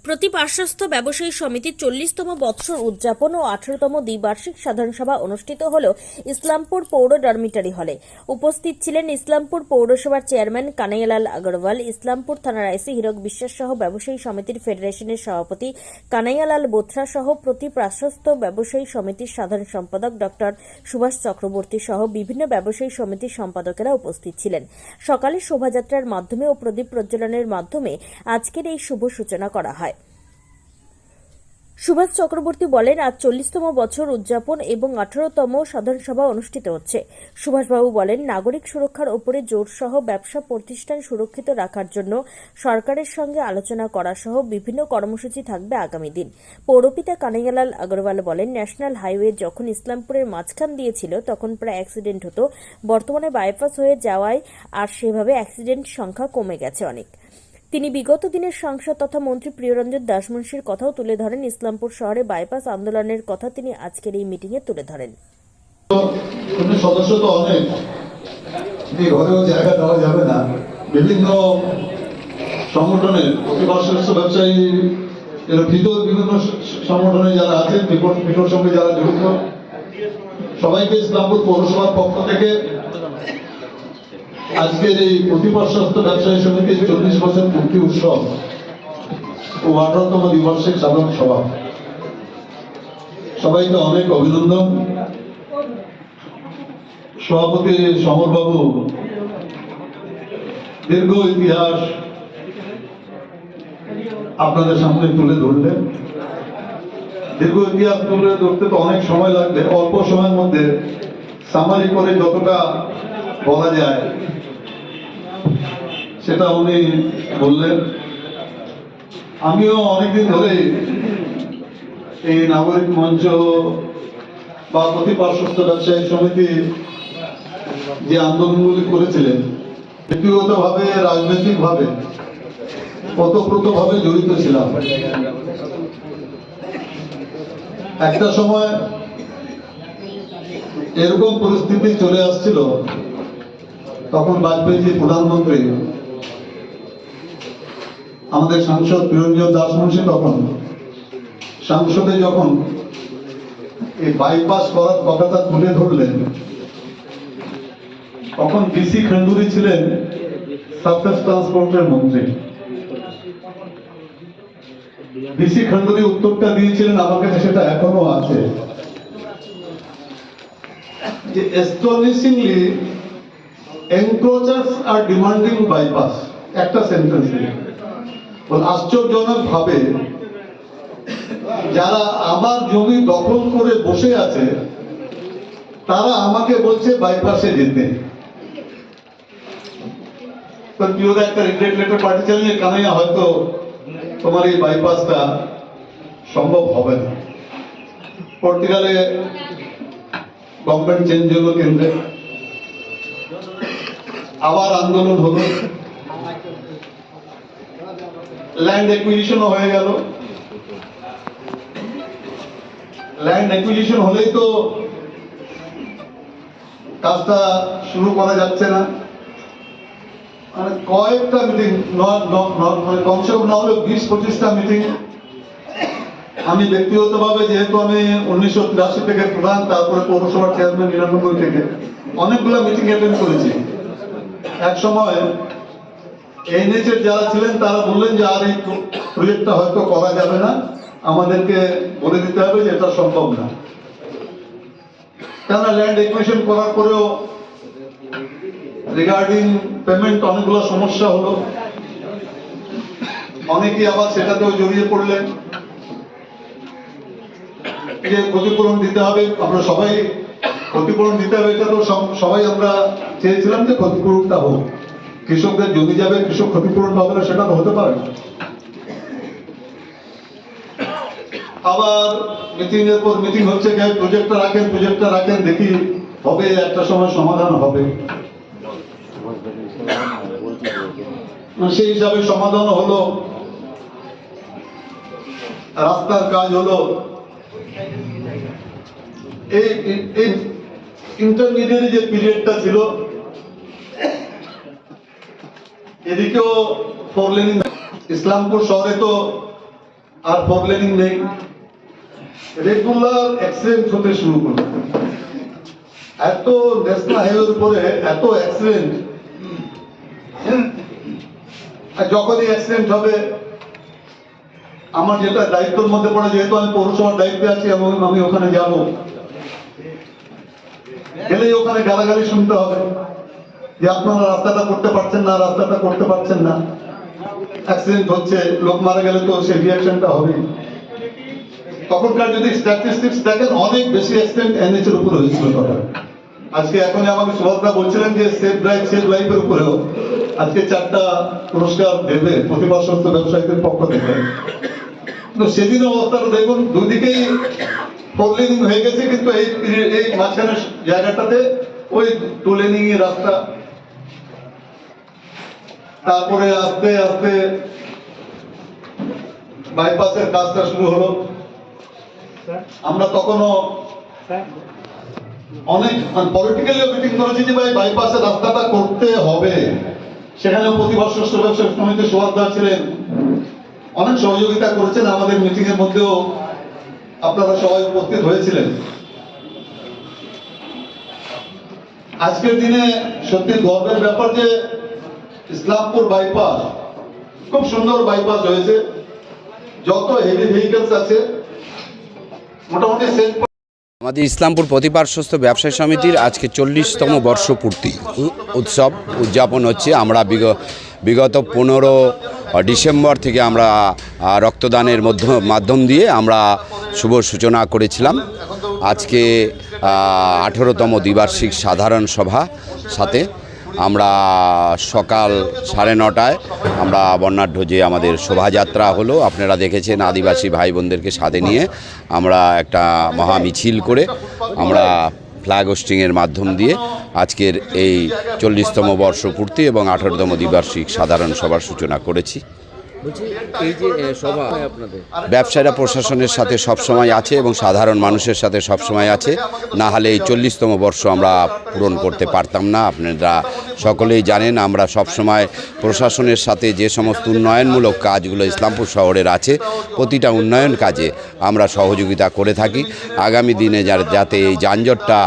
প্রতি পার্শ্বস্থ ব্যবসায়ী সমিতির 40তম বৎসর উদযাপন ও 18তম দ্বিবার্ষিক সাধারণ সভা অনুষ্ঠিত হল ইসলামপুর পৌর ডরমিটরি হলে। উপস্থিত ছিলেন ইসলামপুর পৌরসভার চেয়ারম্যান কানাইয়ালাল আগরওয়াল, ইসলামপুর থানার আইসি হীরক বিশ্বাস সহ ব্যবসায়ী সমিতির ফেডারেশনের সভাপতি কানাইয়ালাল বোথরা সহ প্রতি পার্শ্বস্থ ব্যবসায়ী সমিতির সাধারণ সম্পাদক ডক্টর সুভাষ চক্রবর্তী সহ বিভিন্ন ব্যবসায়ী সমিতির সম্পাদকেরা উপস্থিত ছিলেন। সকালে শোভাযাত্রার মাধ্যমে ও প্রদীপ প্রজ্বলনের মাধ্যমে আজকের এই শুভ সূচনা করা হয়। সুভাষ চক্রবর্তী বলেন, আজ 40তম বছর উদযাপন এবং 18তম সাধারণ সভা অনুষ্ঠিত হচ্ছে। সুভাষবাবু বলেন, নাগরিক সুরক্ষার ওপরে জোর সহ ব্যবসা প্রতিষ্ঠান সুরক্ষিত রাখার জন্য সরকারের সঙ্গে আলোচনা করা সহ বিভিন্ন কর্মসূচি থাকবে আগামী দিন। পৌরপিতা কানাইয়ালাল আগরওয়াল বলেন, ন্যাশনাল হাইওয়ে যখন ইসলামপুরের মাঝখান দিয়ে ছিল তখন প্রায় অ্যাক্সিডেন্ট হতো, বর্তমানে বাইপাস হয়ে যাওয়ায় আর সেভাবে অ্যাক্সিডেন্ট সংখ্যা কমে গেছে অনেক। তিনি বিগত দিনের সাংসদ তথা মন্ত্রী প্রিয়রঞ্জন দাসমুন্সির কথাও তুলে ধরেন। ইসলামপুর শহরে বাইপাস আন্দোলনের কথা তিনি আজকের এই মিটিংয়ে তুলে ধরেন। সদস্য তো অনেক, ঘরেও জায়গা দেওয়া যাবে না। বিভিন্ন সংগঠনের প্রতিপার্শ্বস্থ ব্যবসায়ী ভিতর বিভিন্ন সংগঠনে যারা আছেন, বিপর সঙ্গে যারা জড়িত, সবাইকে ইসলামপুর পৌরসভার পক্ষ থেকে আজকের এই প্রতিপার্শ্বস্থ ব্যবসায়ী সমিতির 40 বছর পূর্তি উৎসব ও 18তম দ্বিবার্ষিক সাধারণ সভা, সবাইকে অনেক অভিনন্দন। সভাপতি সমরবাবু দীর্ঘ ইতিহাস আপনাদের সামনে তুলে ধরলেন। দীর্ঘ ইতিহাস তুলে ধরতে তো অনেক সময় লাগবে, অল্প সময়ের মধ্যে সামারি করে যতটা বলা যায় সেটা উনি বললেন। আমিও অনেকদিন ধরে এই নাগরিক মঞ্চ বা প্রতিপার্শ্বস্থ ব্যবসায়ী সমিতি যে আন্দোলনগুলি করেছিলেন, ব্যক্তিগতভাবে রাজনৈতিকভাবে ওতপ্রোতভাবে জড়িত ছিলাম। একটা সময় এরকম পরিস্থিতি চলে আসছিল, তখন বাজপেয়ী প্রধানমন্ত্রী, আমাদের সাংসদ প্রিয়রঞ্জন দাসমুন্সি তখন সংসদে যখন এই বাইপাস করার কথাটা তুলে ধরলেন, তখন বিসি খান্ডুরি ছিলেন সারফেস ট্রান্সপোর্টের মন্ত্রী। বিসি খান্ডুরি উত্তরটা দিয়েছিলেন, আমার কাছে সেটা এখনো আছে, যে astonishingly encroachers are demanding bypass, একটা সেন্টেন্স। আশ্চর্যজনক ভাবে যারা আমার জমি দখল করে বসে আছে তারা আমাকে বলছে বাইপাসে যেতে। একটা রিগ্রেট লেটার পাঠিয়েছিলেন যে কানাইয়া, হয়তো তোমার এই বাইপাসটা সম্ভব হবে না। পর্তুগালে গভর্নমেন্ট চেঞ্জ হলো, কেন্দ্রে আবার আন্দোলন হলো, ল্যান্ড অ্যাকুইজিশনও হয়ে গেল। ল্যান্ড অ্যাকুইজিশন হলেই তো কাজটা শুরু করা যাচ্ছে না। মানে কয়েকটা মিটিং, কমসে কম না হলে 20-25টা মিটিং আমি ব্যক্তিগতভাবে, যেহেতু আমি 1983 থেকে প্রধান, তারপরে পৌরসভার চেয়ারম্যান 99 থেকে, অনেকগুলো মিটিং অ্যাটেন্ড করেছি। এক সময় এনএইচের যারা ছিলেন তারা বললেন যে আর এই প্রজেক্টটা হয়তো করা যাবে না, আমাদেরকে বলে দিতে হবে যে এটা সম্ভব না। কেননা ল্যান্ড একুইশন করার পরেও রিগার্ডিং পেমেন্ট অনেকগুলো সমস্যা হলো, অনেকেই আবার সেটাতেও জড়িয়ে পড়লেন যে ক্ষতিপূরণ দিতে হবে। আমরা সবাই ক্ষতিপূরণ দিতে হবে, এটা তো সবাই আমরা চেয়েছিলাম যে ক্ষতিপূরণটা হোক। কৃষকদের জমি যাবে, কৃষক ক্ষতিপূরণ পাবে না, সেটা তো হতে পারে না। আবার মিটিং এর পর মিটিং হচ্ছে, প্রজেক্টটা রাখেন, দেখি হবে, একটা সময় সমাধান হবে। সেই হিসাবে সমাধান হলো, রাস্তার কাজ হলো। এই ইন্টারমিডিয়েট যে পিরিয়ডটা ছিল, এদিকেও 4 লেন। ইসলামপুর শহরে তো আর 4 লেনিং নেই, রেগুলার অ্যাক্সিডেন্ট হতে শুরু করলো। এত ন্যাশনাল হাইওয়ের উপরে এত অ্যাক্সিডেন্ট, আর যখনই অ্যাক্সিডেন্ট হবে আমার যেটা দায়িত্বের মধ্যে পড়ে, যেহেতু আমি পৌরসভার দায়িত্বে আছি এবং আমি ওখানে যাব, গেলেই ওখানে গালাগালি শুনতে হবে যে আপনারা রাস্তাটা করতে পারছেন না, রাস্তাটা করতে পারছেন না, অ্যাক্সিডেন্ট হচ্ছে, লোক মারা গেলে তো সেই রিয়াকশনটা হবে। তখনকার যদি স্ট্যাটিস্টিক্স দেখেন অনেক বেশি অ্যাক্সিডেন্ট এনএইচ এর উপরে হয়েছিল তখন। আজকে এখন আমাকে সুভাষদা বলছিলেন যে সেফ ড্রাইভ সেভ লাইফের উপরেও আজকে 4টা পুরস্কার দেবে প্রতিভাসত্ব ব্যবসায়ীদের পক্ষ থেকে। তো সেদিনের অবস্থাটা দেখুন, দুদিকেই 4 লেনিং হয়ে গেছে, কিন্তু এই মাঝখানের জায়গাটাতে ওই 2 লেনিং এর রাস্তা। তারপরে আস্তে আস্তে বাইপাসের কাজটা শুরু হলো। আমরা তখনও অনেক পলিটিক্যালিও মিটিং করেছি যে ভাই বাইপাসের রাস্তাটা করতে হবে। সেখানে প্রতিভা ষষ্ঠ ব্যবসা সমিতির সুভাষদা ছিলেন, অনেক সহযোগিতা করেছেন। আমাদের মিটিং এর মধ্যেও আপনারা সবাই উপস্থিত হয়েছিলেন। আজকের দিনে সত্যি গর্বের ব্যাপার যে ইসলামপুর বাইপাস খুব সুন্দর বাইপাস হয়েছে। যত হেভি ভেহিকলস আছে মোটামুটি আমাদের ইসলামপুর প্রতিপার্শ্বস্থ ব্যবসায়ী সমিতির আজকে 40তম বর্ষপূর্তি উৎসব উদযাপন হচ্ছে। আমরা বিগত 15 ডিসেম্বর থেকে আমরা রক্তদানের মাধ্যম দিয়ে আমরা শুভ সূচনা করেছিলাম। আজকে 18তম দ্বিবার্ষিক সাধারণ সভা সাথে আমরা সকাল 9:30টায় আমরা বর্ণাঢ্য আমাদের শোভাযাত্রা হলো, আপনারা দেখেছেন। আদিবাসী ভাই বোনদেরকে সাথে নিয়ে আমরা একটা মহা মিছিল করে আমরা ফ্ল্যাগ হোস্টিংয়ের মাধ্যম দিয়ে আজকের এই 40তম বর্ষপূর্তি এবং 18তম দ্বিবার্ষিক সাধারণ সভার সূচনা করেছি। এই যে সভা আপনাদের ব্যবসায়ীরা প্রশাসনের সাথে সবসময় আছে এবং সাধারণ মানুষের সাথে সবসময় আছে, না হলে এই 40তম বর্ষ আমরা পূরণ করতে পারতাম না। আপনারা সকলেই জানেন আমরা সবসময় প্রশাসনের সাথে যে সমস্ত উন্নয়নমূলক কাজগুলো ইসলামপুর শহরের আছে প্রতিটা উন্নয়ন কাজে আমরা সহযোগিতা করে থাকি। আগামী দিনে যাতে এই যানজটটা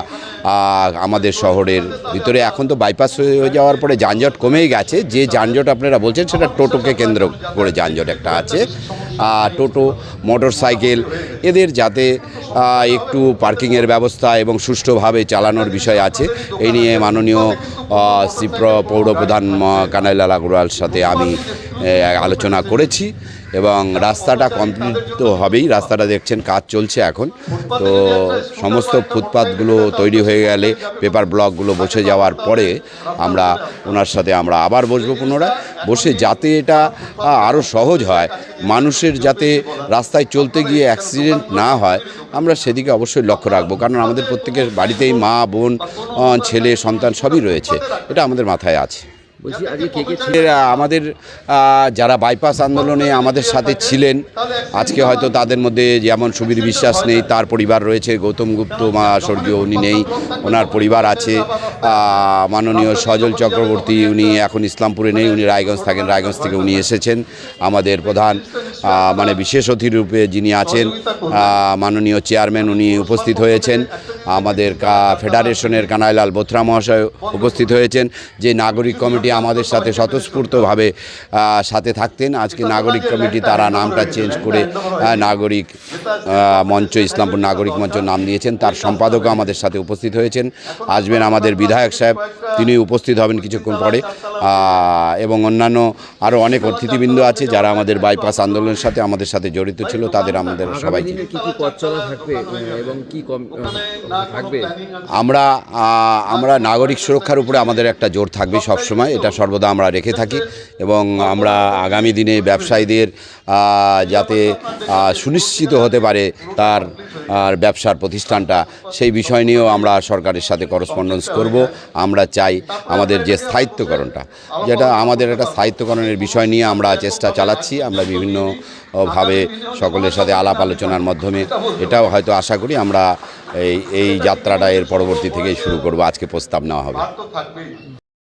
আমাদের শহরের ভিতরে, এখন তো বাইপাস হয়ে যাওয়ার পরে যানজট কমেই গেছে, যে যানজট আপনারা বলছেন সেটা টোটোকে কেন্দ্র করে যানজট একটা আছে। টোটো মোটর সাইকেল এদের যাতে একটু পার্কিংয়ের ব্যবস্থা এবং সুষ্ঠুভাবে চালানোর বিষয় আছে, এই নিয়ে মাননীয় পৌরপ্রধান কানাইলাল আগরওয়াল সাথে আমি আলোচনা করেছি এবং রাস্তাটা কমপ্লিট তো হবেই। রাস্তাটা দেখছেন কাজ চলছে এখন, তো সমস্ত ফুটপাথগুলো তৈরি হয়ে গেলে পেপার ব্লকগুলো বসে যাওয়ার পরে আমরা ওনার সাথে আমরা আবার বসবো পুনরায়, বসে যাতে এটা আরও সহজ হয়, মানুষের যাতে রাস্তায় চলতে গিয়ে অ্যাক্সিডেন্ট না হয় আমরা সেদিকে অবশ্যই লক্ষ্য রাখবো। কারণ আমাদের প্রত্যেকের বাড়িতেই মা বোন ছেলে সন্তান সবই রয়েছে, এটা আমাদের মাথায় আছে। বলছি আজকে কে আমাদের যারা বাইপাস আন্দোলনে আমাদের সাথে ছিলেন, আজকে হয়তো তাদের মধ্যে যেমন সুবীর বিশ্বাস নেই, তার পরিবার রয়েছে, গৌতম গুপ্ত স্বর্গীয় উনি নেই, ওনার পরিবার আছে, মাননীয় সজল চক্রবর্তী উনি এখন ইসলামপুরে নেই, উনি রায়গঞ্জ থাকেন, রায়গঞ্জ থেকে উনি এসেছেন। আমাদের প্রধান মানে বিশেষ অতিথি রূপে যিনি আছেন মাননীয় চেয়ারম্যান উনি উপস্থিত হয়েছেন। আমাদের ফেডারেশনের কানাইলাল বোথরা মহাশয় উপস্থিত হয়েছেন, যে নাগরিক কমিটি আমাদের সাথে স্বতঃস্ফূর্তভাবে সাথে থাকতেন। আজকে নাগরিক কমিটি তারা নামটা চেঞ্জ করে নাগরিক মঞ্চ, ইসলামপুর নাগরিক মঞ্চ নাম দিয়েছেন। তার সম্পাদকও আমাদের সাথে উপস্থিত হয়েছেন, আসবেন আমাদের বিধায়ক সাহেব, তিনি উপস্থিত হবেন কিছুক্ষণ পরে, এবং অন্যান্য আরও অনেক অতিথিবৃন্দ আছে যারা আমাদের বাইপাস আন্দোলনের সাথে আমাদের সাথে জড়িত ছিল, তাদের আমাদের সবাইকে কি পথ চলা থাকবে এবং কি থাকবে। আমরা নাগরিক সুরক্ষার উপরে আমাদের একটা জোর থাকবে সবসময়, এটা সর্বদা আমরা রেখে থাকি এবং আমরা আগামী দিনে ব্যবসায়ীদের যাতে সুনিশ্চিত হতে পারে তার ব্যবসার প্রতিষ্ঠানটা, সেই বিষয় নিয়েও আমরা সরকারের সাথে করসপন্ডেন্স করব। আমরা চাই আমাদের যে স্থায়িত্বকরণটা, যেটা আমাদের একটা স্থায়িত্বকরণের বিষয় নিয়ে আমরা চেষ্টা চালাচ্ছি। আমরা বিভিন্নভাবে সকলের সাথে আলাপ আলোচনার মাধ্যমে এটাও হয়তো আশা করি আমরা এই যাত্রাটা এর পরবর্তী থেকেই শুরু করব। আজকে প্রস্তাব নেওয়া হবে।